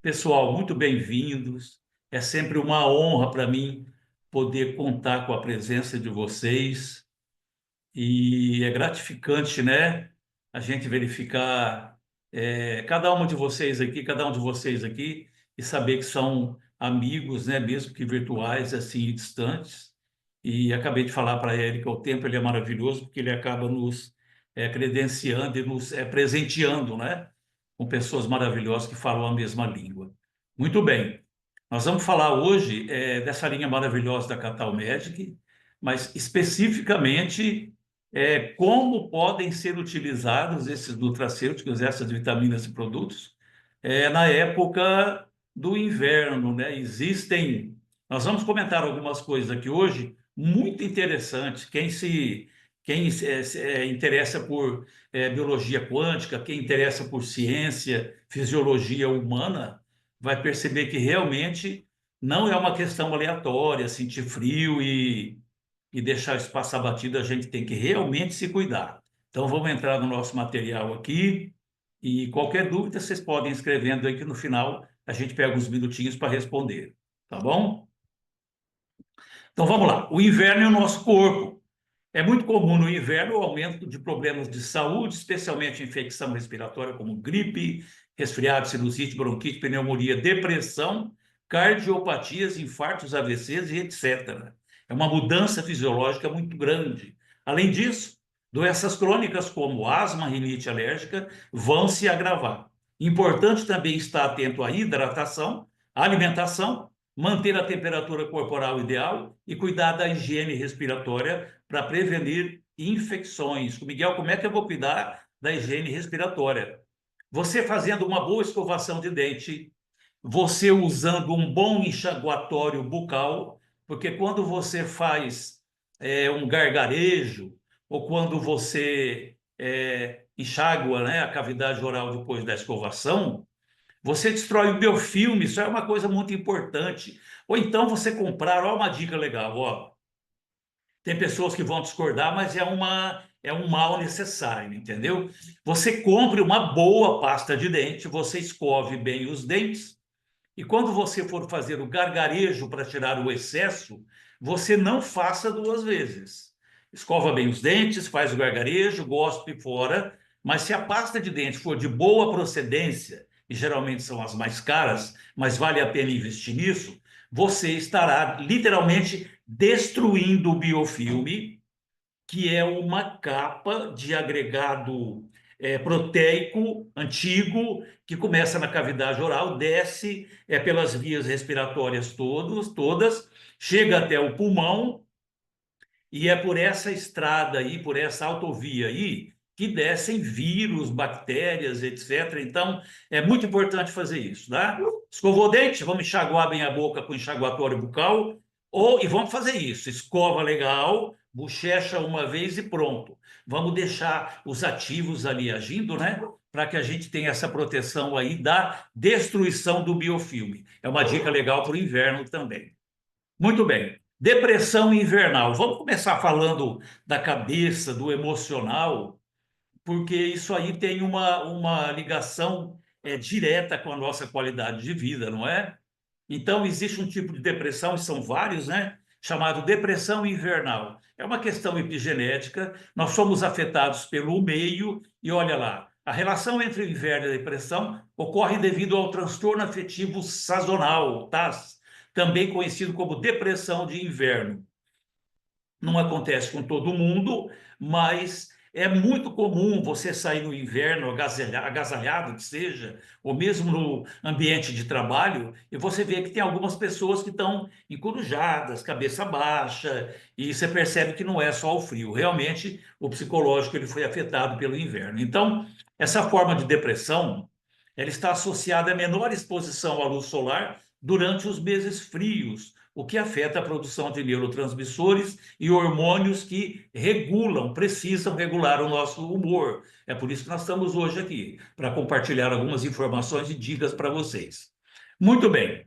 Pessoal, muito bem-vindos. É sempre uma honra para mim poder contar com a presença de vocês e é gratificante, né? A gente verificar cada um de vocês aqui e saber que são amigos, né? Mesmo que virtuais, assim, distantes. E acabei de falar para ele que o tempo ele é maravilhoso porque ele acaba nos credenciando e nos presenteando, né? Com pessoas maravilhosas que falam a mesma língua. Muito bem. Nós vamos falar hoje dessa linha maravilhosa da Catal Magic, mas especificamente como podem ser utilizados esses nutracêuticos, essas vitaminas e produtos na época do inverno, né? Nós vamos comentar algumas coisas aqui hoje muito interessantes. Quem se interessa por biologia quântica, quem interessa por ciência, fisiologia humana, vai perceber que realmente não é uma questão aleatória, sentir frio e deixar isso passar batido, a gente tem que realmente se cuidar. Então, vamos entrar no nosso material aqui e qualquer dúvida vocês podem ir escrevendo aí que no final a gente pega uns minutinhos para responder, tá bom? Então, vamos lá. O inverno e o nosso corpo. É muito comum no inverno o aumento de problemas de saúde, especialmente infecção respiratória como gripe, resfriado, sinusite, bronquite, pneumonia, depressão, cardiopatias, infartos, AVCs e etc. É uma mudança fisiológica muito grande. Além disso, doenças crônicas como asma, rinite alérgica vão se agravar. Importante também estar atento à hidratação, à alimentação, manter a temperatura corporal ideal e cuidar da higiene respiratória para prevenir infecções. Miguel, como é que eu vou cuidar da higiene respiratória? Você fazendo uma boa escovação de dente, você usando um bom enxaguatório bucal, porque quando você faz um gargarejo, ou quando você enxágua, né, a cavidade oral depois da escovação, você destrói o biofilme, isso é uma coisa muito importante. Ou então você comprar, olha uma dica legal, ó. Tem pessoas que vão discordar, mas é um mal necessário, entendeu? Você compre uma boa pasta de dente, você escove bem os dentes, e quando você for fazer o gargarejo para tirar o excesso, você não faça duas vezes. Escova bem os dentes, faz o gargarejo, gospe fora, mas se a pasta de dente for de boa procedência, e geralmente são as mais caras, mas vale a pena investir nisso, você estará literalmente destruindo o biofilme, que é uma capa de agregado proteico antigo que começa na cavidade oral, desce pelas vias respiratórias todas, chega até o pulmão e é por essa estrada aí, por essa autovia aí, que descem vírus, bactérias, etc. Então, é muito importante fazer isso, tá? Escovou o dente, vamos enxaguar bem a boca com enxaguatório bucal, e vamos fazer isso, escova legal, bochecha uma vez e pronto. Vamos deixar os ativos ali agindo, né? Para que a gente tenha essa proteção aí da destruição do biofilme. É uma dica legal para o inverno também. Muito bem. Depressão invernal. Vamos começar falando da cabeça, do emocional, porque isso aí tem uma ligação direta com a nossa qualidade de vida, não é? Então, existe um tipo de depressão, e são vários, né? Chamado depressão invernal. É uma questão epigenética, nós somos afetados pelo meio, e olha lá, a relação entre o inverno e a depressão ocorre devido ao transtorno afetivo sazonal, TAS, também conhecido como depressão de inverno. Não acontece com todo mundo, mas é muito comum você sair no inverno agasalhado, que seja, ou mesmo no ambiente de trabalho, e você vê que tem algumas pessoas que estão encorujadas, cabeça baixa, e você percebe que não é só o frio. Realmente, o psicológico ele foi afetado pelo inverno. Então, essa forma de depressão, ela está associada a menor exposição à luz solar durante os meses frios, o que afeta a produção de neurotransmissores e hormônios que precisam regular o nosso humor. É por isso que nós estamos hoje aqui, para compartilhar algumas informações e dicas para vocês. Muito bem.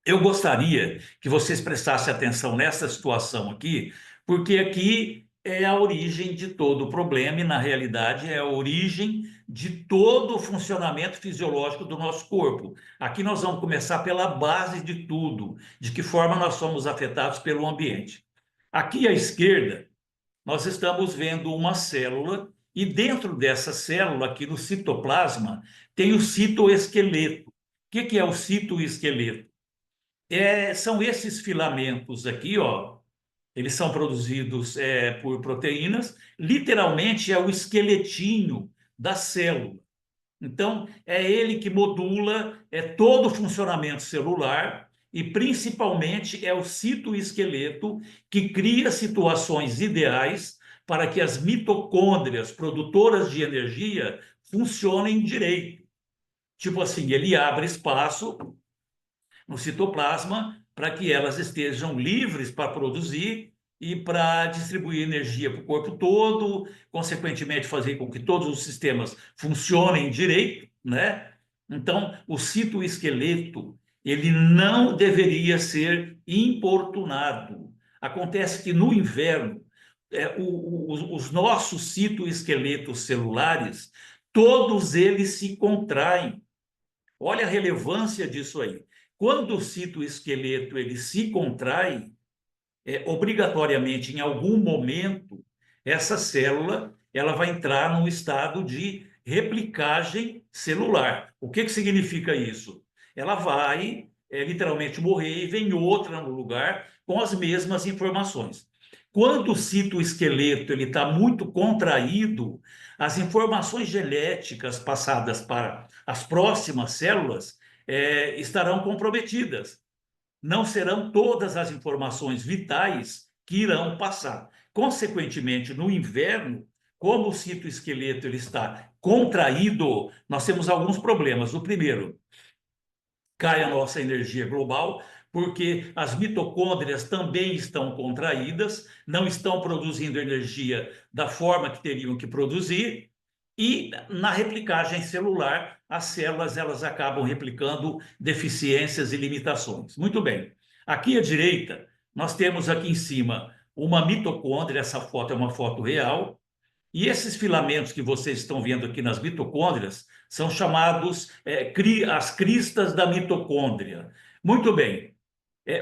Eu gostaria que vocês prestassem atenção nessa situação aqui, porque aqui é a origem de todo o problema e, na realidade, é a origem de todo o funcionamento fisiológico do nosso corpo. Aqui nós vamos começar pela base de tudo, de que forma nós somos afetados pelo ambiente. Aqui à esquerda, nós estamos vendo uma célula, e dentro dessa célula, aqui no citoplasma, tem o citoesqueleto. O que é o citoesqueleto? São esses filamentos aqui, ó. Eles são produzidos por proteínas, literalmente é o esqueletinho da célula. Então, é ele que modula todo o funcionamento celular e, principalmente, é o citoesqueleto que cria situações ideais para que as mitocôndrias produtoras de energia funcionem direito. Tipo assim, ele abre espaço no citoplasma para que elas estejam livres para produzir e para distribuir energia para o corpo todo, consequentemente fazer com que todos os sistemas funcionem direito, né? Então, o citoesqueleto, ele não deveria ser importunado. Acontece que no inverno, os nossos citoesqueletos celulares, todos eles se contraem. Olha a relevância disso aí. Quando o citoesqueleto ele se contrai, obrigatoriamente, em algum momento, essa célula ela vai entrar num estado de replicagem celular. O que significa isso? Ela vai literalmente morrer e vem outra no lugar com as mesmas informações. Quando o citoesqueleto está muito contraído, as informações genéticas passadas para as próximas células estarão comprometidas. Não serão todas as informações vitais que irão passar. Consequentemente, no inverno, como o citoesqueleto ele está contraído, nós temos alguns problemas. O primeiro, cai a nossa energia global, porque as mitocôndrias também estão contraídas, não estão produzindo energia da forma que teriam que produzir, e na replicagem celular, as células elas acabam replicando deficiências e limitações. Muito bem. Aqui à direita, nós temos aqui em cima uma mitocôndria, essa foto é uma foto real, e esses filamentos que vocês estão vendo aqui nas mitocôndrias são chamados as cristas da mitocôndria. Muito bem.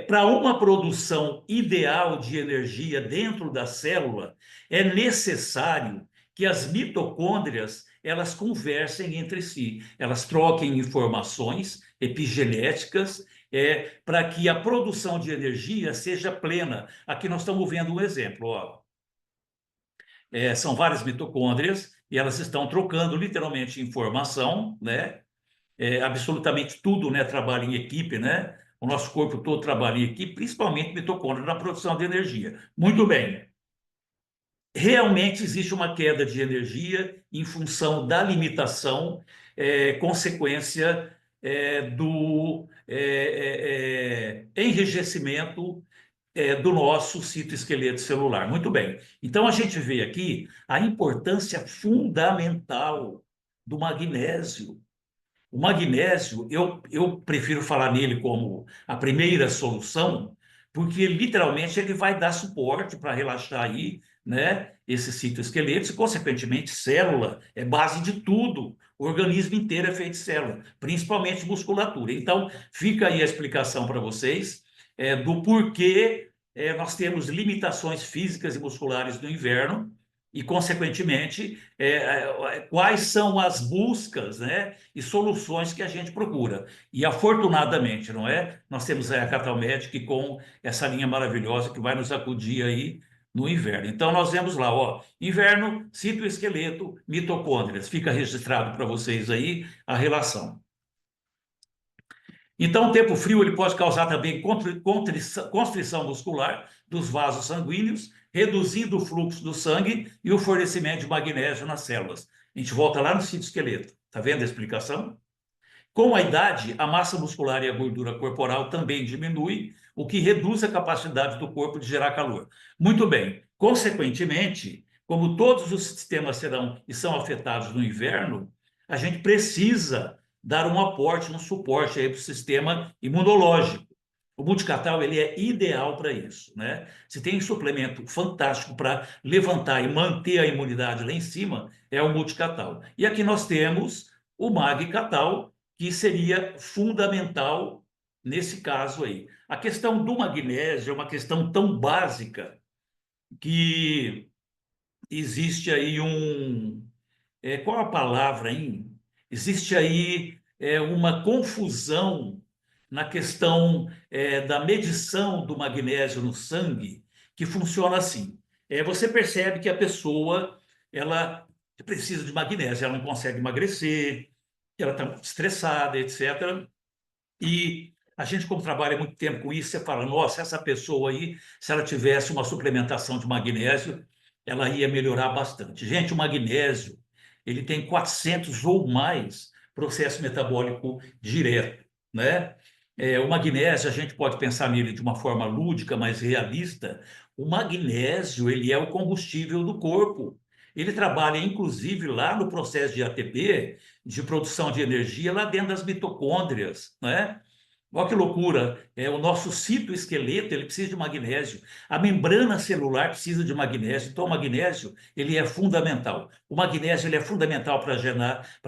Para uma produção ideal de energia dentro da célula, é necessário que as mitocôndrias elas conversem entre si, elas troquem informações epigenéticas para que a produção de energia seja plena. Aqui nós estamos vendo um exemplo, ó. São várias mitocôndrias e elas estão trocando literalmente informação, né? Absolutamente tudo, né, trabalha em equipe, né? O nosso corpo todo trabalha em equipe, principalmente mitocôndria na produção de energia. Muito bem. Realmente existe uma queda de energia em função da limitação, consequência do enrijecimento do nosso citoesqueleto celular. Muito bem. Então, a gente vê aqui a importância fundamental do magnésio. O magnésio, eu prefiro falar nele como a primeira solução, porque literalmente ele vai dar suporte para relaxar aí, né, esse citoesqueleto e, consequentemente, célula é base de tudo. O organismo inteiro é feito de célula, principalmente musculatura. Então, fica aí a explicação para vocês do porquê nós temos limitações físicas e musculares no inverno e, consequentemente, quais são as buscas, né, e soluções que a gente procura. E, afortunadamente, não é? Nós temos a Catalmedic com essa linha maravilhosa que vai nos acudir aí no inverno. Então, nós vemos lá, ó, inverno, citoesqueleto, mitocôndrias. Fica registrado para vocês aí a relação. Então, o tempo frio ele pode causar também constrição muscular dos vasos sanguíneos, reduzindo o fluxo do sangue e o fornecimento de magnésio nas células. A gente volta lá no citoesqueleto. Está vendo a explicação? Com a idade, a massa muscular e a gordura corporal também diminui, o que reduz a capacidade do corpo de gerar calor. Muito bem. Consequentemente, como todos os sistemas serão e são afetados no inverno, a gente precisa dar um aporte, um suporte aí para o sistema imunológico. O multicatal ele é ideal para isso, né? Se tem um suplemento fantástico para levantar e manter a imunidade lá em cima, é o multicatal. E aqui nós temos o magcatal, que seria fundamental nesse caso aí. A questão do magnésio é uma questão tão básica que existe aí qual a palavra, hein? Existe aí uma confusão na questão da medição do magnésio no sangue, que funciona assim. Você percebe que a pessoa ela precisa de magnésio, ela não consegue emagrecer, ela está estressada, etc. E a gente, como trabalha muito tempo com isso, você fala, nossa, essa pessoa aí, se ela tivesse uma suplementação de magnésio, ela ia melhorar bastante. Gente, o magnésio, ele tem 400 ou mais processo metabólico direto, né? O magnésio, a gente pode pensar nele de uma forma lúdica, mas realista. O magnésio, ele é o combustível do corpo. Ele trabalha, inclusive, lá no processo de ATP, de produção de energia, lá dentro das mitocôndrias, né? Olha que loucura, o nosso citoesqueleto ele precisa de magnésio, a membrana celular precisa de magnésio, então o magnésio ele é fundamental. O magnésio ele é fundamental para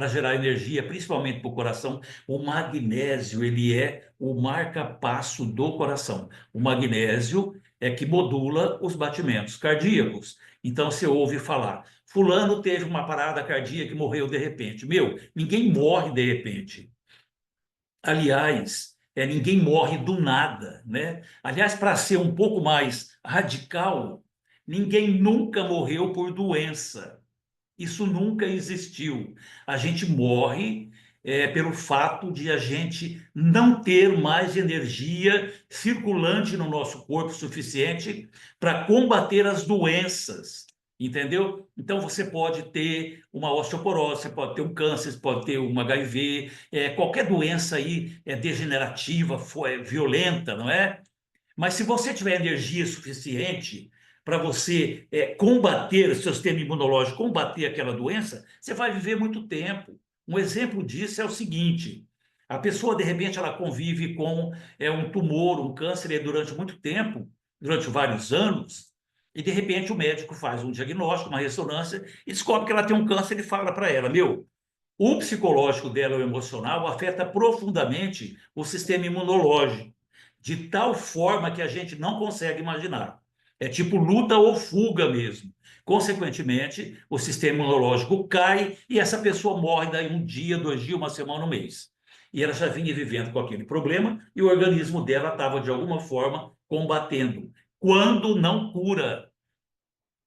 gerar energia, principalmente para o coração. O magnésio ele é o marca-passo do coração. O magnésio é que modula os batimentos cardíacos. Então você ouve falar, fulano teve uma parada cardíaca e morreu de repente. Meu, ninguém morre de repente. Aliás, ninguém morre do nada, né? Aliás, para ser um pouco mais radical, ninguém nunca morreu por doença. Isso nunca existiu. A gente morre pelo fato de a gente não ter mais energia circulante no nosso corpo suficiente para combater as doenças. Entendeu? Então você pode ter uma osteoporose, você pode ter um câncer, você pode ter um HIV, qualquer doença aí degenerativa, violenta, não é? Mas se você tiver energia suficiente para você combater o seu sistema imunológico, combater aquela doença, você vai viver muito tempo. Um exemplo disso é o seguinte: a pessoa, de repente, ela convive com um tumor, um câncer durante muito tempo, durante vários anos, e de repente o médico faz um diagnóstico, uma ressonância, e descobre que ela tem um câncer e fala para ela: meu, o psicológico dela, o emocional, afeta profundamente o sistema imunológico, de tal forma que a gente não consegue imaginar. É tipo luta ou fuga mesmo. Consequentemente, o sistema imunológico cai e essa pessoa morre daí um dia, 2 dias, uma semana, um mês. E ela já vinha vivendo com aquele problema e o organismo dela estava, de alguma forma, combatendo. Quando não cura,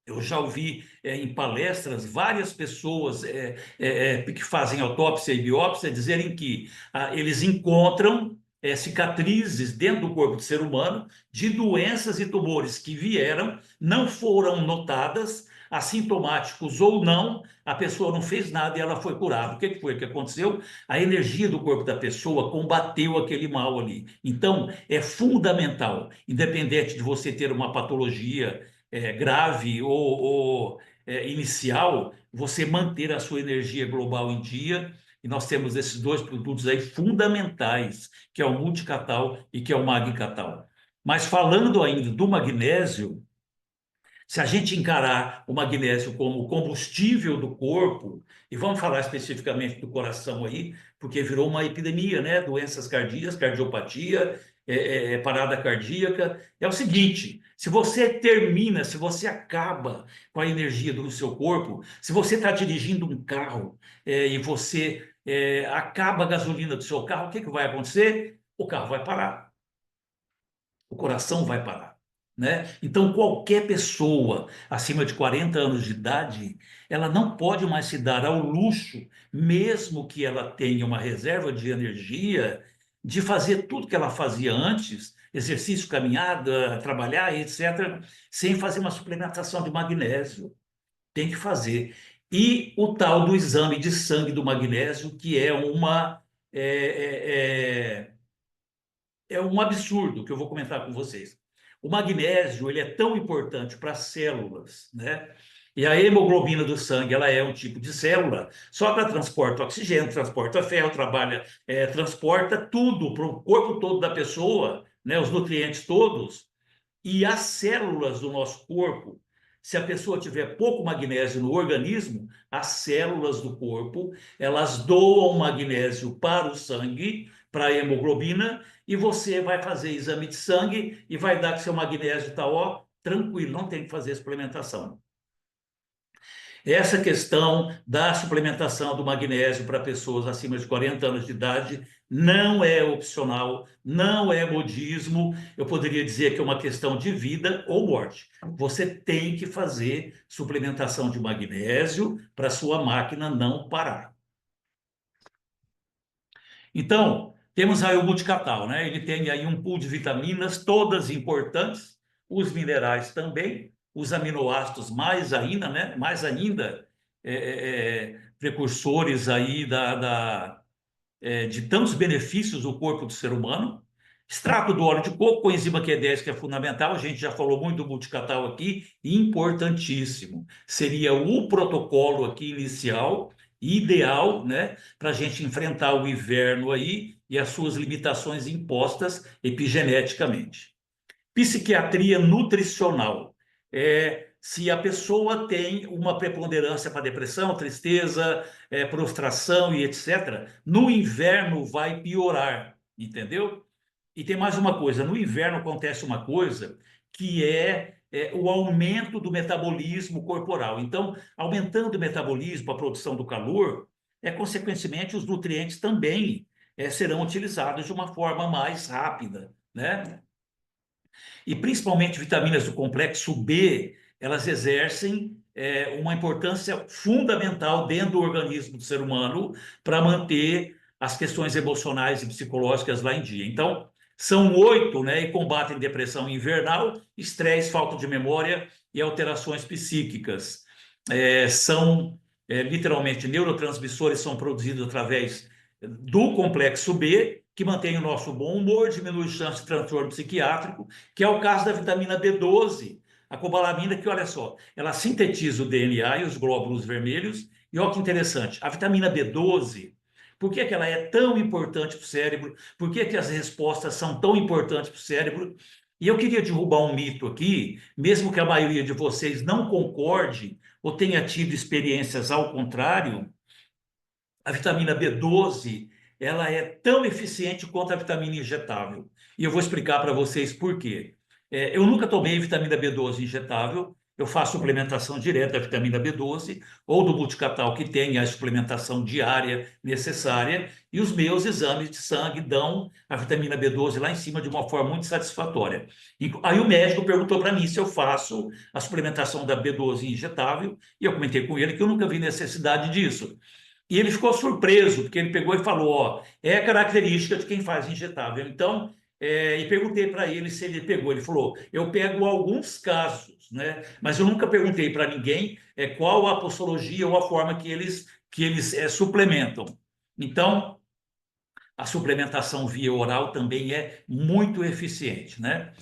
eu já ouvi em palestras várias pessoas que fazem autópsia e biópsia dizerem que eles encontram cicatrizes dentro do corpo do ser humano de doenças e tumores que vieram, não foram notadas, assintomáticos ou não, a pessoa não fez nada e ela foi curada. O que foi que aconteceu? A energia do corpo da pessoa combateu aquele mal ali. Então, é fundamental, independente de você ter uma patologia grave ou inicial, você manter a sua energia global em dia. E nós temos esses dois produtos aí fundamentais, que é o multicatal e que é o magcatal. Mas falando ainda do magnésio, se a gente encarar o magnésio como combustível do corpo, e vamos falar especificamente do coração aí, porque virou uma epidemia, né? Doenças cardíacas, cardiopatia, parada cardíaca. É o seguinte: se você termina, se você acaba com a energia do seu corpo, se você está dirigindo um carro e você acaba a gasolina do seu carro, o que vai acontecer? O carro vai parar, o coração vai parar, né? Então, qualquer pessoa acima de 40 anos de idade, ela não pode mais se dar ao luxo, mesmo que ela tenha uma reserva de energia, de fazer tudo que ela fazia antes, exercício, caminhada, trabalhar, etc., sem fazer uma suplementação de magnésio. Tem que fazer. E o tal do exame de sangue do magnésio, que é, é, é, é um absurdo que eu vou comentar com vocês. O magnésio ele é tão importante para as células, né? E a hemoglobina do sangue ela é um tipo de célula, só que ela transporta oxigênio, transporta ferro, transporta tudo para o corpo todo da pessoa, né, os nutrientes todos, e as células do nosso corpo, se a pessoa tiver pouco magnésio no organismo, as células do corpo, elas doam magnésio para o sangue, para a hemoglobina, e você vai fazer exame de sangue e vai dar que seu magnésio está, ó, tranquilo, não tem que fazer suplementação. Essa questão da suplementação do magnésio para pessoas acima de 40 anos de idade não é opcional, não é modismo. Eu poderia dizer que é uma questão de vida ou morte. Você tem que fazer suplementação de magnésio para sua máquina não parar. Então, temos aí o multicatal, né? Ele tem aí um pool de vitaminas, todas importantes, os minerais também, os aminoácidos mais ainda, né? Mais ainda, precursores aí de tantos benefícios do corpo do ser humano. Extrato do óleo de coco, coenzima Q10, que é fundamental, a gente já falou muito do multicatal aqui, importantíssimo. Seria o protocolo aqui inicial, ideal, né, para a gente enfrentar o inverno aí e as suas limitações impostas epigeneticamente. Psiquiatria nutricional. Se a pessoa tem uma preponderância para depressão, tristeza, prostração e etc., no inverno vai piorar, entendeu? E tem mais uma coisa: no inverno acontece uma coisa que é o aumento do metabolismo corporal. Então, aumentando o metabolismo, a produção do calor, consequentemente, os nutrientes também serão utilizados de uma forma mais rápida, né? E principalmente vitaminas do complexo B, elas exercem uma importância fundamental dentro do organismo do ser humano para manter as questões emocionais e psicológicas lá em dia. Então, são 8, né, e combatem depressão invernal, estresse, falta de memória e alterações psíquicas. Literalmente neurotransmissores são produzidos através do complexo B, que mantém o nosso bom humor, diminui a chance de transtorno psiquiátrico, que é o caso da vitamina B12, a cobalamina, que olha só, ela sintetiza o DNA e os glóbulos vermelhos, e olha que interessante, a vitamina B12, por que ela é tão importante para o cérebro? Por que as respostas são tão importantes para o cérebro? E eu queria derrubar um mito aqui, mesmo que a maioria de vocês não concorde ou tenha tido experiências ao contrário, a vitamina B12 ela é tão eficiente quanto a vitamina injetável. E eu vou explicar para vocês por quê. Eu nunca tomei vitamina B12 injetável, eu faço suplementação direta da vitamina B12 ou do multicatal que tem a suplementação diária necessária, e os meus exames de sangue dão a vitamina B12 lá em cima de uma forma muito satisfatória. Aí o médico perguntou para mim se eu faço a suplementação da B12 injetável, e eu comentei com ele que eu nunca vi necessidade disso. E ele ficou surpreso, porque ele pegou e falou: ó, é característica de quem faz injetável. Então, e perguntei para ele se ele pegou. Ele falou: eu pego alguns casos, né? Mas eu nunca perguntei para ninguém qual a posologia ou a forma que eles suplementam. Então, a suplementação via oral também é muito eficiente, né?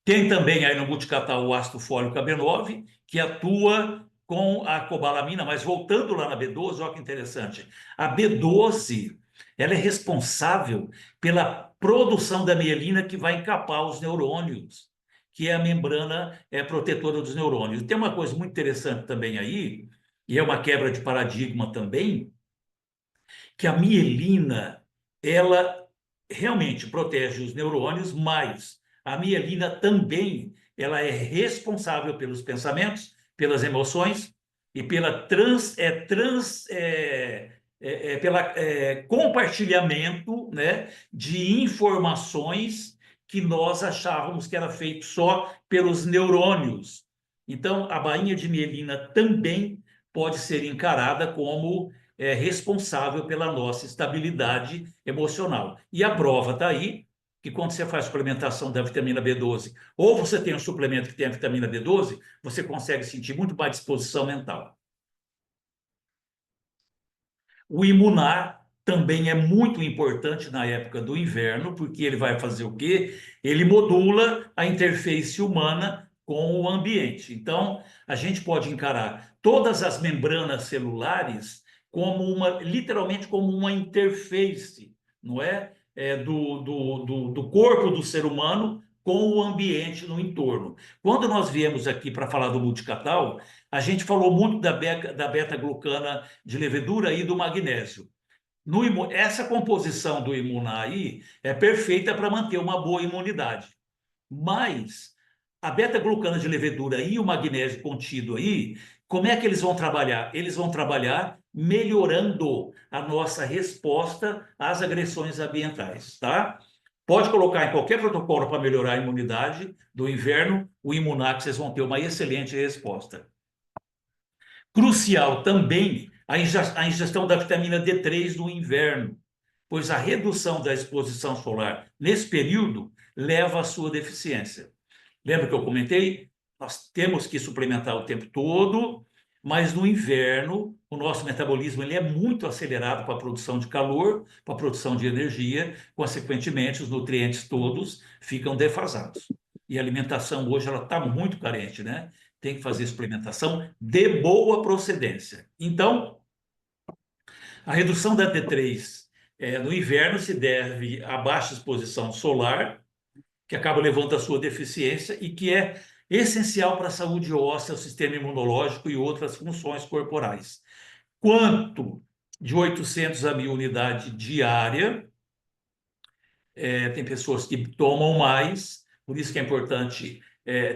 Tem também aí no multicatal o ácido fólico AB9, que atua com a cobalamina, mas voltando lá na B12, olha que interessante. A B12, ela é responsável pela produção da mielina que vai encapar os neurônios, que é a membrana protetora dos neurônios. Tem uma coisa muito interessante também aí, e é uma quebra de paradigma também, que a mielina, ela realmente protege os neurônios, mas a mielina também ela é responsável pelos pensamentos, pelas emoções e pela compartilhamento, né, de informações que nós achávamos que era feito só pelos neurônios. Então, a bainha de mielina também pode ser encarada como responsável pela nossa estabilidade emocional. E a prova está aí, que quando você faz suplementação da vitamina B12, ou você tem um suplemento que tem a vitamina B12, você consegue sentir muito mais disposição mental. O imunar também é muito importante na época do inverno, porque ele vai fazer o quê? Ele modula a interface humana com o ambiente. Então, a gente pode encarar todas as membranas celulares como literalmente como uma interface, não é? do corpo do ser humano com o ambiente no entorno. Quando nós viemos aqui para falar do multicatal, a gente falou muito da beta-glucana de levedura e do magnésio. Essa composição do Imunar é perfeita para manter uma boa imunidade. Mas a beta-glucana de levedura e o magnésio contido aí, como é que eles vão trabalhar? Eles vão trabalhar melhorando a nossa resposta às agressões ambientais, tá? Pode colocar em qualquer protocolo para melhorar a imunidade do inverno, o Imunar, que vocês vão ter uma excelente resposta. Crucial também a ingestão da vitamina D3 no inverno, pois a redução da exposição solar nesse período leva à sua deficiência. Lembra que eu comentei? Nós temos que suplementar o tempo todo, mas no inverno o nosso metabolismo ele é muito acelerado para a produção de calor, para a produção de energia, consequentemente os nutrientes todos ficam defasados. E a alimentação hoje ela está muito carente, né? Tem que fazer suplementação de boa procedência. Então, a redução da D3 no inverno se deve à baixa exposição solar, que acaba levando à sua deficiência e que é essencial para a saúde óssea, o sistema imunológico e outras funções corporais. Quanto de 800 a 1.000 unidades diária, tem pessoas que tomam mais, por isso que é importante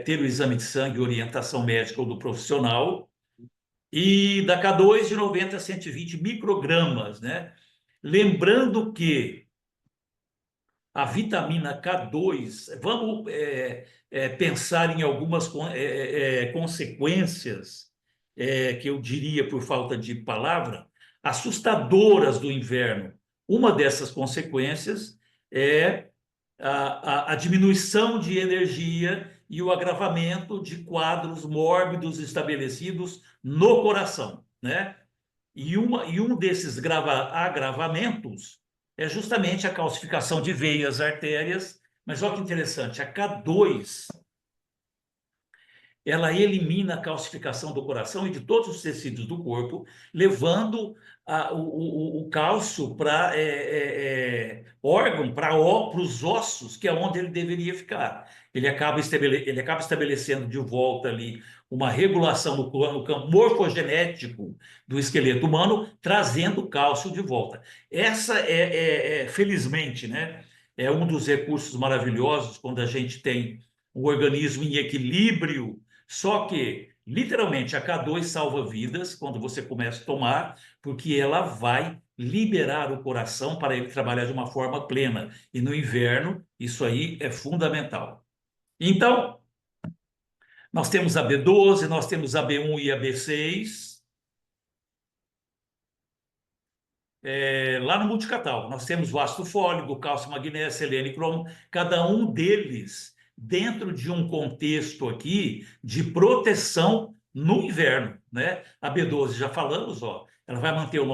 ter o exame de sangue e orientação médica ou do profissional, e da K2 de 90 a 120 microgramas, né? Lembrando que a vitamina K2, vamos pensar em algumas consequências, que eu diria, por falta de palavra, assustadoras do inverno. Uma dessas consequências é a diminuição de energia e o agravamento de quadros mórbidos estabelecidos no coração, né? E um desses agravamentos é justamente a calcificação de veias, artérias, mas olha que interessante, a K2 ela elimina a calcificação do coração e de todos os tecidos do corpo, levando o cálcio para órgão, para os ossos, que é onde ele deveria ficar. Ele acaba estabelecendo de volta ali uma regulação no campo morfogenético do esqueleto humano, trazendo cálcio de volta. Essa felizmente, né, é um dos recursos maravilhosos quando a gente tem o organismo em equilíbrio. Só que, literalmente, a K2 salva vidas quando você começa a tomar, porque ela vai liberar o coração para ele trabalhar de uma forma plena. E no inverno, isso aí é fundamental. Então, nós temos a B12, nós temos a B1 e a B6. Lá no multicatal, nós temos o ácido fólico, cálcio, magnésio, selênio e cromo, cada um deles dentro de um contexto aqui de proteção no inverno, né? A B12 já falamos, ó, ela vai manter a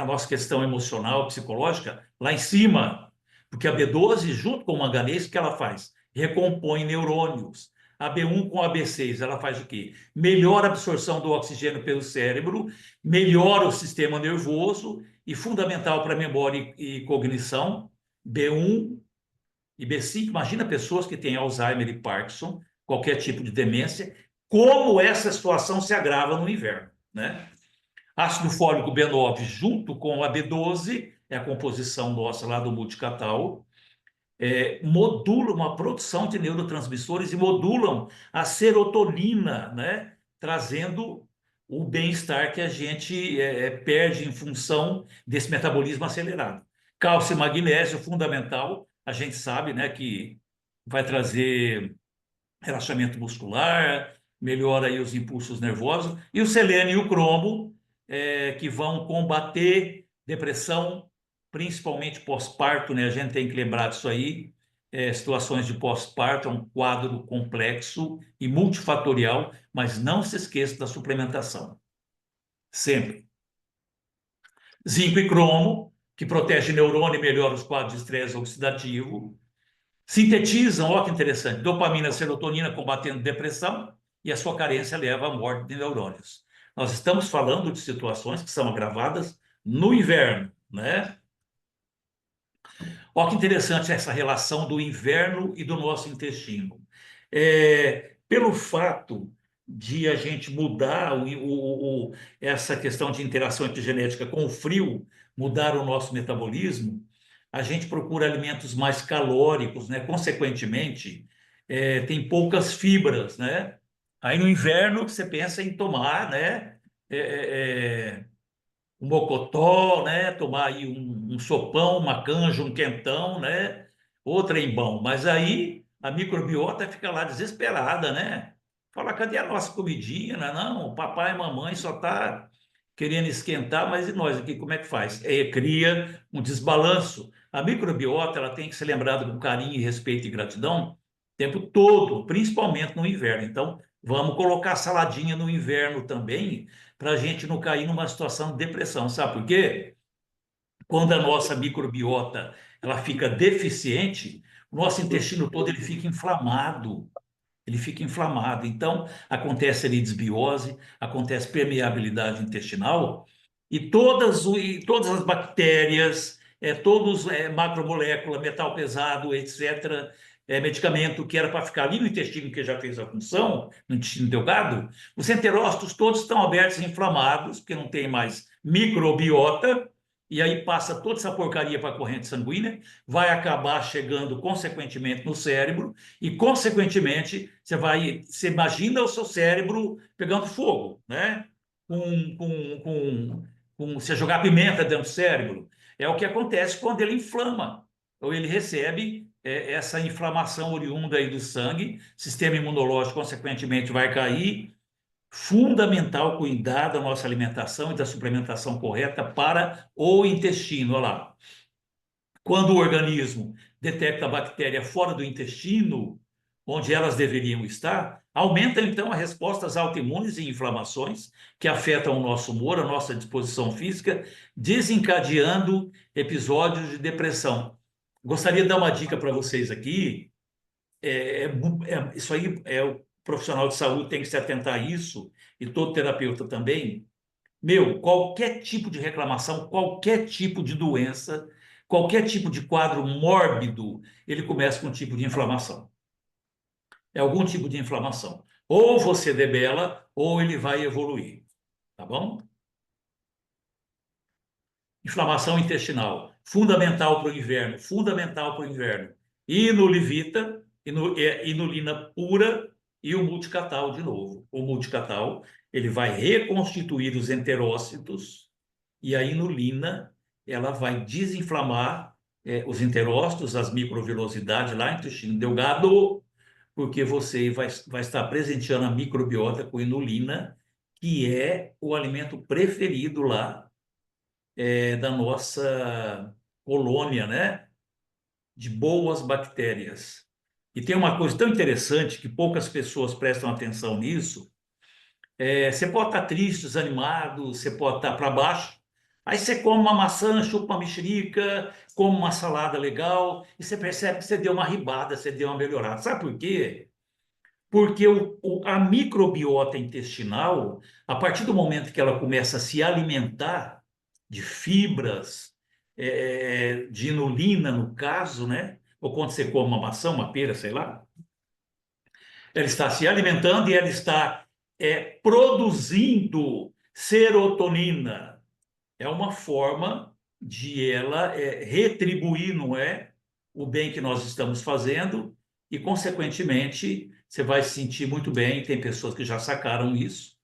nossa questão emocional, psicológica lá em cima, porque a B12 junto com o manganês, o que ela faz? Recompõe neurônios. A B1 com a B6, ela faz o quê? Melhora a absorção do oxigênio pelo cérebro, melhora o sistema nervoso e fundamental para memória e cognição, B1 e B5. Imagina pessoas que têm Alzheimer e Parkinson, qualquer tipo de demência, como essa situação se agrava no inverno, né? Ácido fólico B9 junto com a B12, é a composição nossa lá do multicatal, modulam a produção de neurotransmissores e modulam a serotonina, né? Trazendo o bem-estar que a gente perde em função desse metabolismo acelerado. Cálcio e magnésio, fundamental, a gente sabe, né, que vai trazer relaxamento muscular, melhora aí os impulsos nervosos, e o selênio e o cromo, que vão combater depressão, principalmente pós-parto, né? A gente tem que lembrar disso aí. Situações de pós-parto é um quadro complexo e multifatorial, mas não se esqueça da suplementação. Sempre. Zinco e cromo, que protege neurônio e melhora os quadros de estresse oxidativo. Sintetizam, olha que interessante, dopamina e serotonina combatendo depressão, e a sua carência leva à morte de neurônios. Nós estamos falando de situações que são agravadas no inverno, né? Olha que interessante essa relação do inverno e do nosso intestino. Pelo fato de a gente mudar essa questão de interação epigenética com o frio, mudar o nosso metabolismo, a gente procura alimentos mais calóricos, né? Consequentemente, tem poucas fibras, né? Aí no inverno você pensa em tomar, né? é, é, é, um mocotó, né? Tomar aí um sopão, uma canja, um quentão, né? Ou trem-bom. Mas aí a microbiota fica lá desesperada, né? Fala, cadê a nossa comidinha? Né? Não, o papai e mamãe só tá querendo esquentar, mas e nós aqui, como é que faz? Cria um desbalanço. A microbiota ela tem que ser lembrada com carinho, respeito e gratidão o tempo todo, principalmente no inverno. Então, vamos colocar saladinha no inverno também, para a gente não cair numa situação de depressão. Sabe por quê? Quando a nossa microbiota ela fica deficiente, o nosso intestino todo ele fica inflamado. Ele fica inflamado. Então, acontece ali desbiose, acontece permeabilidade intestinal, e todas as bactérias, todos macromolécula, metal pesado, etc., medicamento que era para ficar ali no intestino, que já fez a função, no intestino delgado, os enterócitos todos estão abertos e inflamados, porque não tem mais microbiota, e aí passa toda essa porcaria para a corrente sanguínea, vai acabar chegando, consequentemente, no cérebro, e, consequentemente, você imagina o seu cérebro pegando fogo, né? Com, com, com, você jogar pimenta dentro do cérebro. É o que acontece quando ele inflama, ou ele recebe essa inflamação oriunda aí do sangue, sistema imunológico, consequentemente, vai cair. Fundamental cuidar da nossa alimentação e da suplementação correta para o intestino. Olha lá. Quando o organismo detecta a bactéria fora do intestino, onde elas deveriam estar, aumenta então as respostas autoimunes e inflamações que afetam o nosso humor, a nossa disposição física, desencadeando episódios de depressão. Gostaria de dar uma dica para vocês aqui. Isso aí o profissional de saúde tem que se atentar a isso, e todo terapeuta também. Meu, qualquer tipo de reclamação, qualquer tipo de doença, qualquer tipo de quadro mórbido, ele começa com um tipo de inflamação. É algum tipo de inflamação. Ou você debela, ou ele vai evoluir. Tá bom? Inflamação intestinal, fundamental para o inverno, fundamental para o inverno. Inulivita, inulina pura e o multicatal de novo. O multicatal, ele vai reconstituir os enterócitos e a inulina, ela vai desinflamar os enterócitos, as microvilosidades lá no intestino delgado, porque você vai estar presenteando a microbiota com inulina, que é o alimento preferido lá da nossa colônia, né? De boas bactérias. E tem uma coisa tão interessante que poucas pessoas prestam atenção nisso. Você pode estar triste, desanimado, você pode estar para baixo. Aí você come uma maçã, chupa uma mexerica, come uma salada legal e você percebe que você deu uma ribada, você deu uma melhorada. Sabe por quê? Porque a microbiota intestinal, a partir do momento que ela começa a se alimentar de fibras, de inulina, no caso, né? Ou quando você come uma maçã, uma pera, sei lá, ela está se alimentando e ela está produzindo serotonina. É uma forma de ela retribuir, não é? O bem que nós estamos fazendo e, consequentemente, você vai se sentir muito bem. Tem pessoas que já sacaram isso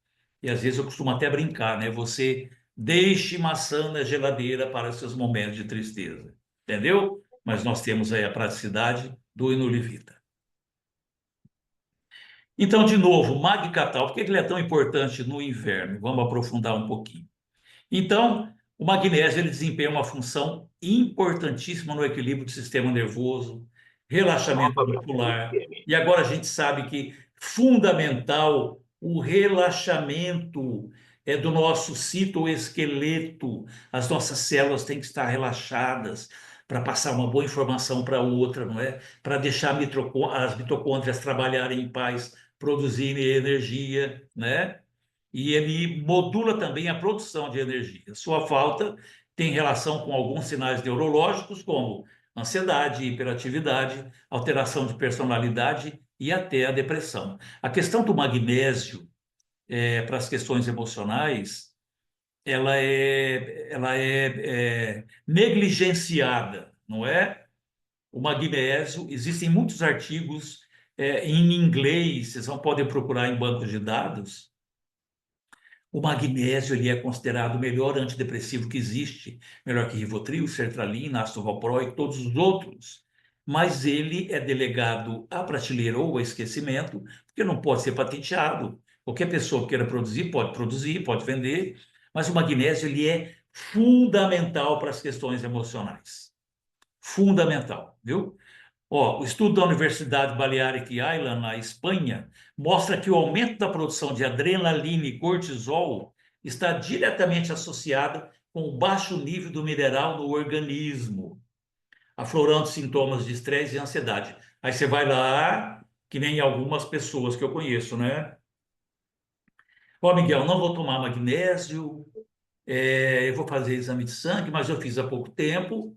e às vezes eu costumo até brincar, né? Você deixe maçã na geladeira para seus momentos de tristeza, entendeu? Mas nós temos aí a praticidade do Inulivita. Então, de novo, Magcatal, por que ele é tão importante no inverno? Vamos aprofundar um pouquinho. Então, o magnésio ele desempenha uma função importantíssima no equilíbrio do sistema nervoso, relaxamento muscular. E agora a gente sabe que fundamental o relaxamento do nosso citoesqueleto. As nossas células têm que estar relaxadas para passar uma boa informação para outra, não é? Para deixar as mitocôndrias trabalharem em paz, produzirem energia, né? E ele modula também a produção de energia. Sua falta tem relação com alguns sinais neurológicos, como ansiedade, hiperatividade, alteração de personalidade e até a depressão. A questão do magnésio para as questões emocionais, ela é negligenciada, não é? O magnésio, existem muitos artigos em inglês, vocês podem procurar em bancos de dados. O magnésio ele é considerado o melhor antidepressivo que existe, melhor que Rivotril, sertralina, ácido valproico, todos os outros. Mas ele é delegado à prateleira ou ao esquecimento, porque não pode ser patenteado. Qualquer pessoa que queira produzir, pode vender, mas o magnésio ele é fundamental para as questões emocionais. Fundamental, viu? Ó, o estudo da Universidade Balearic Island, na Espanha, mostra que o aumento da produção de adrenalina e cortisol está diretamente associado com o baixo nível do mineral no organismo, aflorando sintomas de estresse e ansiedade. Aí você vai lá, que nem algumas pessoas que eu conheço, né? Ó, Miguel, não vou tomar magnésio, eu vou fazer exame de sangue, mas eu fiz há pouco tempo,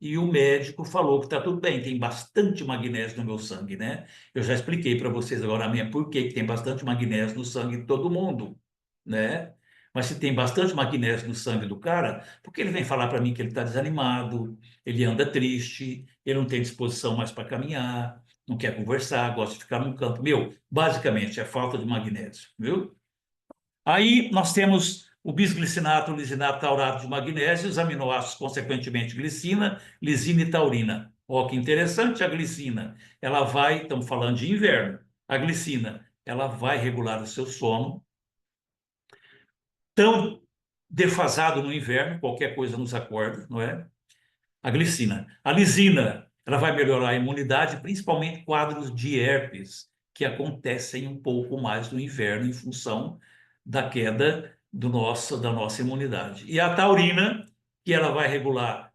e o médico falou que está tudo bem, tem bastante magnésio no meu sangue, né? Eu já expliquei para vocês agora mesmo por que tem bastante magnésio no sangue de todo mundo, né? Mas se tem bastante magnésio no sangue do cara, por que ele vem falar para mim que ele está desanimado, ele anda triste, ele não tem disposição mais para caminhar, não quer conversar, gosta de ficar num canto? Meu, basicamente é falta de magnésio, viu? Aí nós temos o bisglicinato, o lisinato, taurato de magnésio, os aminoácidos, consequentemente, glicina, lisina e taurina. Ó, que interessante a glicina. Ela vai, estamos falando de inverno, a glicina, ela vai regular o seu sono. Tão defasado no inverno, qualquer coisa nos acorda, não é? A glicina. A lisina, ela vai melhorar a imunidade, principalmente quadros de herpes, que acontecem um pouco mais no inverno em função da queda da nossa imunidade. E a taurina, que ela vai regular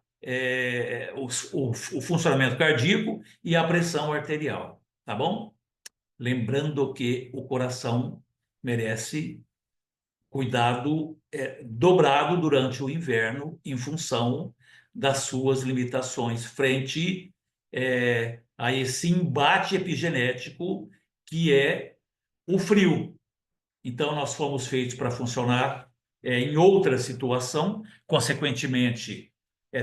o funcionamento cardíaco e a pressão arterial, tá bom? Lembrando que o coração merece cuidado dobrado durante o inverno em função das suas limitações frente a esse embate epigenético que é o frio. Então, nós fomos feitos para funcionar em outra situação, consequentemente,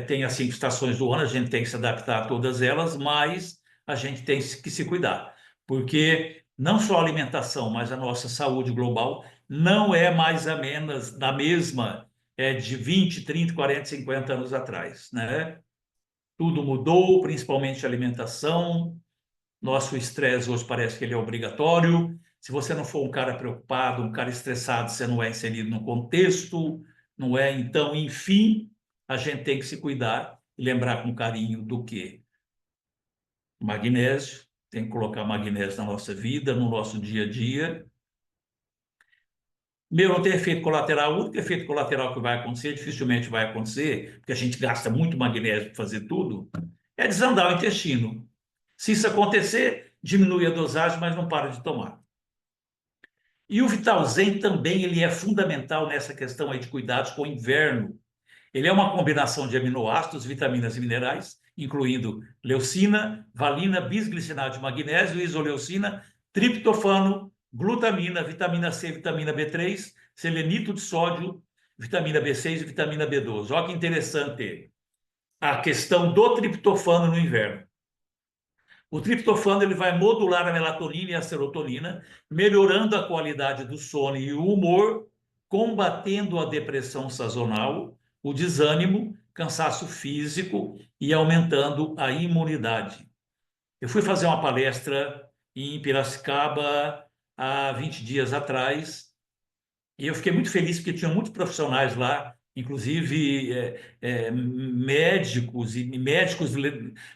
tem as 5 estações do ano, a gente tem que se adaptar a todas elas, mas a gente tem que se cuidar, porque não só a alimentação, mas a nossa saúde global não é mais ou menos da mesma de 20, 30, 40, 50 anos atrás, né? Tudo mudou, principalmente a alimentação. Nosso estresse hoje parece que ele é obrigatório. Se você não for um cara preocupado, um cara estressado, você não é inserido no contexto, não é? Então, enfim, a gente tem que se cuidar e lembrar com carinho do que? Magnésio, tem que colocar magnésio na nossa vida, no nosso dia a dia. Meu, não tem efeito colateral. O único efeito colateral que vai acontecer, dificilmente vai acontecer, porque a gente gasta muito magnésio para fazer tudo, é desandar o intestino. Se isso acontecer, diminui a dosagem, mas não para de tomar. E o Vital Zen também ele é fundamental nessa questão aí de cuidados com o inverno. Ele é uma combinação de aminoácidos, vitaminas e minerais, incluindo leucina, valina, bisglicinato de magnésio, isoleucina, triptofano, glutamina, vitamina C, vitamina B3, selenito de sódio, vitamina B6 e vitamina B12. Olha que interessante a questão do triptofano no inverno. O triptofano ele vai modular a melatonina e a serotonina, melhorando a qualidade do sono e o humor, combatendo a depressão sazonal, o desânimo, cansaço físico e aumentando a imunidade. Eu fui fazer uma palestra em Piracicaba há 20 dias atrás e eu fiquei muito feliz porque tinha muitos profissionais lá, inclusive médicos e médicos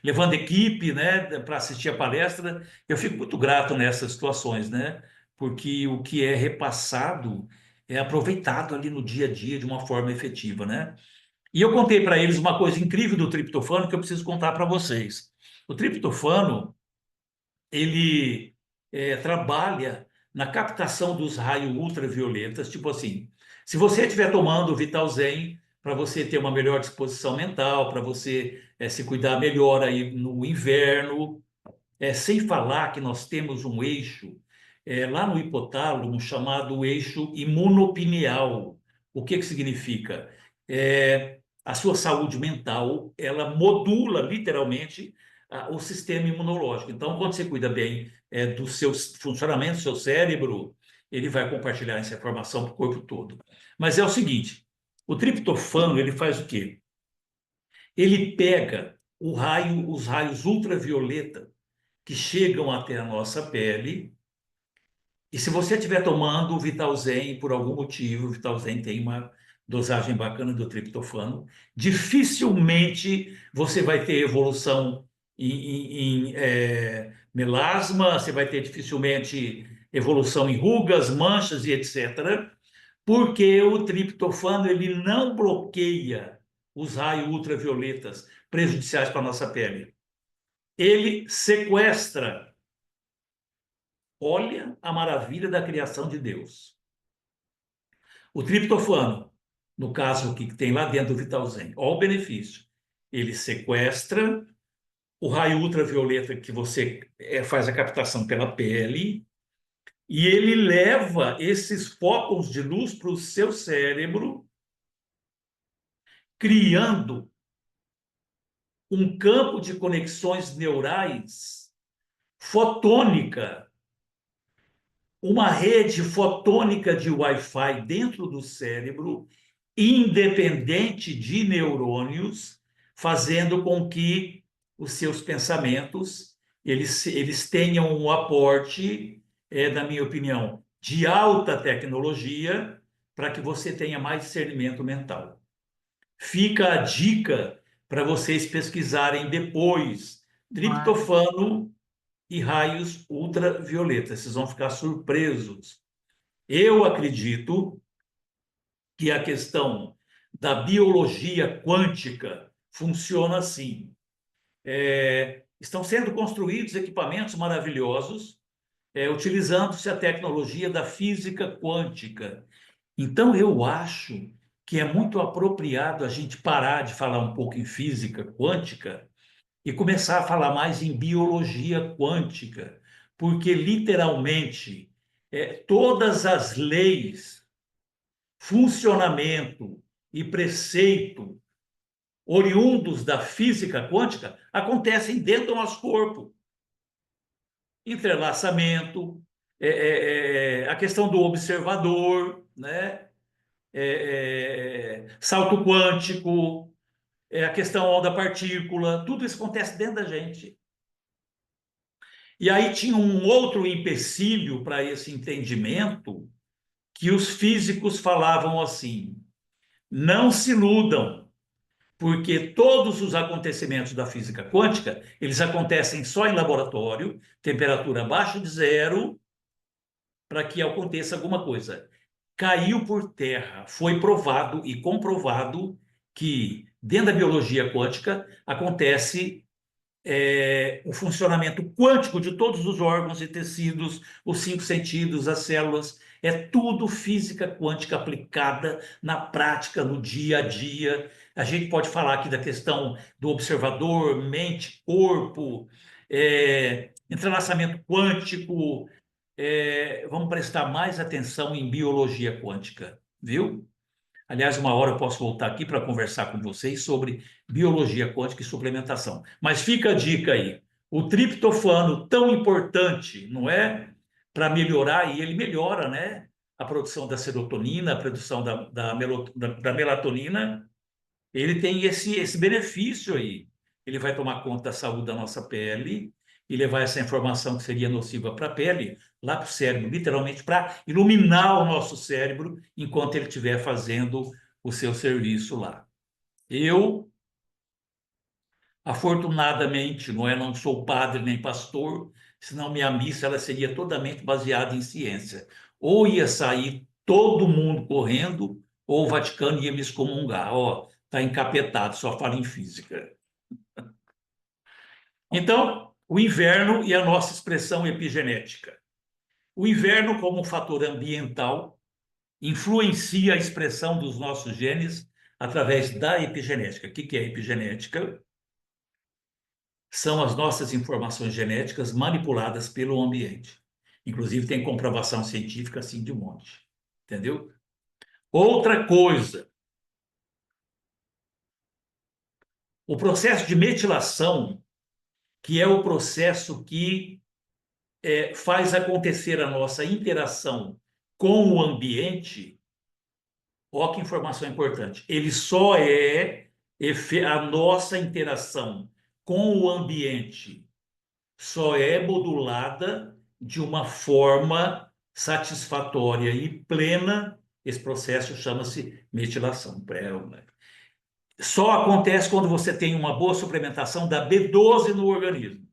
levando equipe, né, para assistir a palestra. Eu fico muito grato nessas situações, né, porque o que é repassado é aproveitado ali no dia a dia de uma forma efetiva, né? E eu contei para eles uma coisa incrível do triptofano que eu preciso contar para vocês. O triptofano ele trabalha na captação dos raios ultravioletas, tipo assim, se você estiver tomando o Vital Zen, para você ter uma melhor disposição mental, para você se cuidar melhor aí no inverno. Sem falar que nós temos um eixo lá no hipotálamo chamado eixo imunopineal. O que que significa? A sua saúde mental, ela modula literalmente o sistema imunológico. Então, quando você cuida bem do seu funcionamento, do seu cérebro, ele vai compartilhar essa informação para o corpo todo. Mas é o seguinte, o triptofano, ele faz o quê? Ele pega os raios ultravioleta que chegam até a nossa pele. E se você estiver tomando o Vital Zen por algum motivo, o Vital Zen tem uma dosagem bacana do triptofano, dificilmente você vai ter evolução em melasma, você vai ter dificilmente evolução em rugas, manchas e etc., porque o triptofano ele não bloqueia os raios ultravioletas prejudiciais para a nossa pele. Ele sequestra. Olha a maravilha da criação de Deus. O triptofano, no caso que tem lá dentro do Vital Zen, olha o benefício. Ele sequestra o raio ultravioleta que você faz a captação pela pele e ele leva esses fótons de luz para o seu cérebro, criando um campo de conexões neurais fotônica, uma rede fotônica de Wi-Fi dentro do cérebro, independente de neurônios, fazendo com que os seus pensamentos eles tenham um aporte, na minha opinião, de alta tecnologia para que você tenha mais discernimento mental. Fica a dica para vocês pesquisarem depois. Triptofano e raios ultravioletas. Vocês vão ficar surpresos. Eu acredito que a questão da biologia quântica funciona assim. Estão sendo construídos equipamentos maravilhosos, utilizando-se a tecnologia da física quântica. Então, eu acho que é muito apropriado a gente parar de falar um pouco em física quântica e começar a falar mais em biologia quântica, porque literalmente todas as leis, funcionamento e preceito oriundos da física quântica acontecem dentro do nosso corpo. Entrelaçamento, a questão do observador, né? Salto quântico, a questão onda-partícula, tudo isso acontece dentro da gente. E aí tinha um outro empecilho para esse entendimento, que os físicos falavam assim: não se iludam, porque todos os acontecimentos da física quântica, eles acontecem só em laboratório, temperatura abaixo de zero, para que aconteça alguma coisa. Caiu por terra, foi provado e comprovado que dentro da biologia quântica acontece o funcionamento quântico de todos os órgãos e tecidos, os 5 sentidos, as células, é tudo física quântica aplicada na prática, no dia a dia. A gente pode falar aqui da questão do observador, mente, corpo, entrelaçamento quântico. Vamos prestar mais atenção em biologia quântica, viu? Aliás, uma hora eu posso voltar aqui para conversar com vocês sobre biologia quântica e suplementação. Mas fica a dica aí. O triptofano, tão importante, não é? Para melhorar, e ele melhora, né? A produção da serotonina, a produção da melatonina. Ele tem esse benefício aí. Ele vai tomar conta da saúde da nossa pele e levar essa informação que seria nociva para a pele, lá para o cérebro, literalmente para iluminar o nosso cérebro enquanto ele estiver fazendo o seu serviço lá. Eu, afortunadamente, não sou padre nem pastor, senão minha missa ela seria totalmente baseada em ciência. Ou ia sair todo mundo correndo, ou o Vaticano ia me excomungar. Ó, está encapetado, só fala em física. Então, o inverno e a nossa expressão epigenética. O inverno, como um fator ambiental, influencia a expressão dos nossos genes através da epigenética. O que é epigenética? São as nossas informações genéticas manipuladas pelo ambiente. Inclusive, tem comprovação científica assim de um monte. Entendeu? Outra coisa, o processo de metilação, que é o processo que faz acontecer a nossa interação com o ambiente. Olha que informação importante. Ele só a nossa interação com o ambiente só é modulada de uma forma satisfatória e plena. Esse processo chama-se metilação. Só acontece quando você tem uma boa suplementação da B12 no organismo.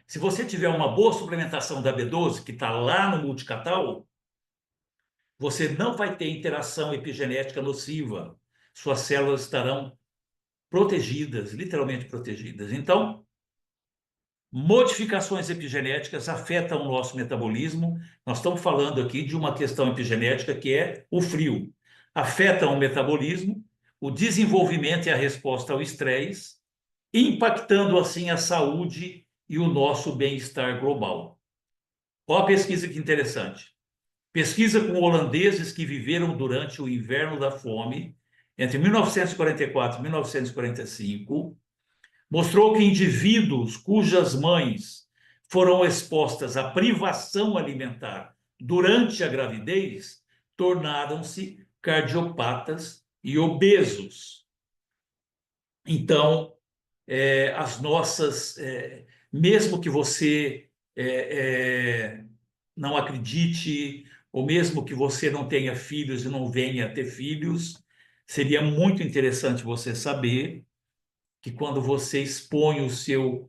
Se você tiver uma boa suplementação da B12, que está lá no multicatal, você não vai ter interação epigenética nociva. Suas células estarão protegidas, literalmente protegidas. Então, modificações epigenéticas afetam o nosso metabolismo. Nós estamos falando aqui de uma questão epigenética que é o frio. Afetam o metabolismo, o desenvolvimento e a resposta ao estresse, impactando assim a saúde e o nosso bem-estar global. Olha a pesquisa que interessante. Pesquisa com holandeses que viveram durante o inverno da fome, entre 1944 e 1945, mostrou que indivíduos cujas mães foram expostas à privação alimentar durante a gravidez tornaram-se cardiopatas e obesos. Então, mesmo que você não acredite, ou mesmo que você não tenha filhos e não venha a ter filhos, seria muito interessante você saber que quando você expõe o seu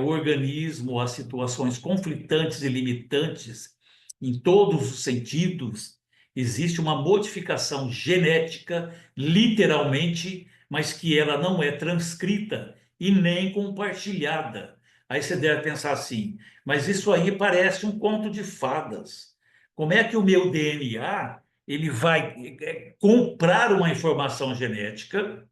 organismo a situações conflitantes e limitantes em todos os sentidos, existe uma modificação genética, literalmente, mas que ela não é transcrita e nem compartilhada. Aí você deve pensar assim, mas isso aí parece um conto de fadas. Como é que o meu DNA ele vai comprar uma informação genética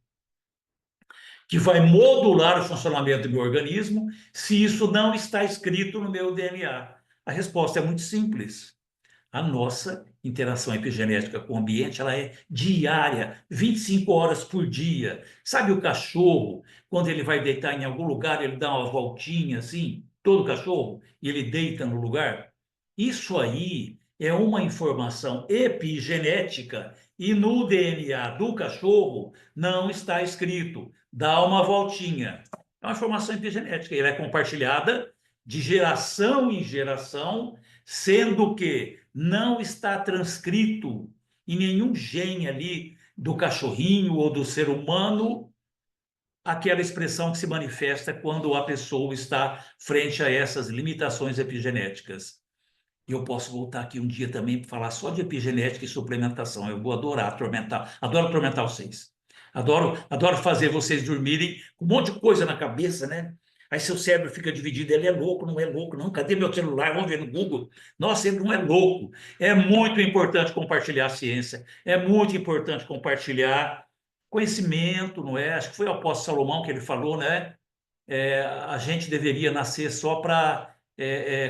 que vai modular o funcionamento do meu organismo se isso não está escrito no meu DNA? A resposta é muito simples. A nossa interação epigenética com o ambiente ela é diária, 25 horas por dia. Sabe o cachorro, quando ele vai deitar em algum lugar, ele dá uma voltinha assim, todo cachorro, e ele deita no lugar? Isso aí é uma informação epigenética e no DNA do cachorro não está escrito. Dá uma voltinha. É uma informação epigenética. Ela é compartilhada de geração em geração, sendo que não está transcrito em nenhum gene ali do cachorrinho ou do ser humano aquela expressão que se manifesta quando a pessoa está frente a essas limitações epigenéticas. E eu posso voltar aqui um dia também para falar só de epigenética e suplementação. Eu vou adorar adoro atormentar vocês. Adoro fazer vocês dormirem com um monte de coisa na cabeça, né? Aí seu cérebro fica dividido, ele é louco, não é louco, não. Cadê meu celular? Vamos ver no Google. Nossa, ele não é louco. É muito importante compartilhar a ciência, é muito importante compartilhar conhecimento, não é? Acho que foi o apóstolo Salomão que ele falou, né? A gente deveria nascer só para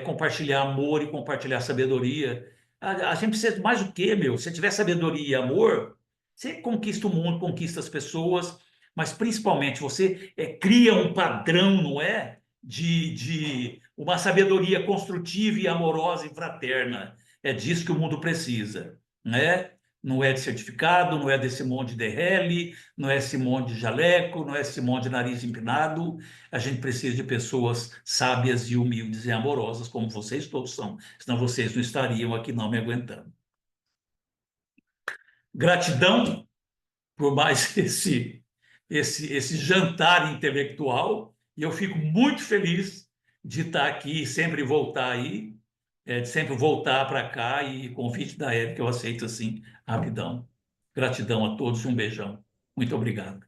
compartilhar amor e compartilhar sabedoria. A gente precisa de mais o quê, meu? Se tiver sabedoria e amor, você conquista o mundo, conquista as pessoas, mas principalmente você cria um padrão, não é? De uma sabedoria construtiva e amorosa e fraterna. É disso que o mundo precisa, né? Não é de certificado, não é desse monte de rele, não é esse monte de jaleco, não é esse monte de nariz empinado. A gente precisa de pessoas sábias e humildes e amorosas, como vocês todos são, senão vocês não estariam aqui não me aguentando. Gratidão por mais esse jantar intelectual, e eu fico muito feliz de estar aqui e sempre voltar aí, de sempre voltar para cá, e convite da Érica eu aceito assim, rapidão. Gratidão a todos e um beijão. Muito obrigado.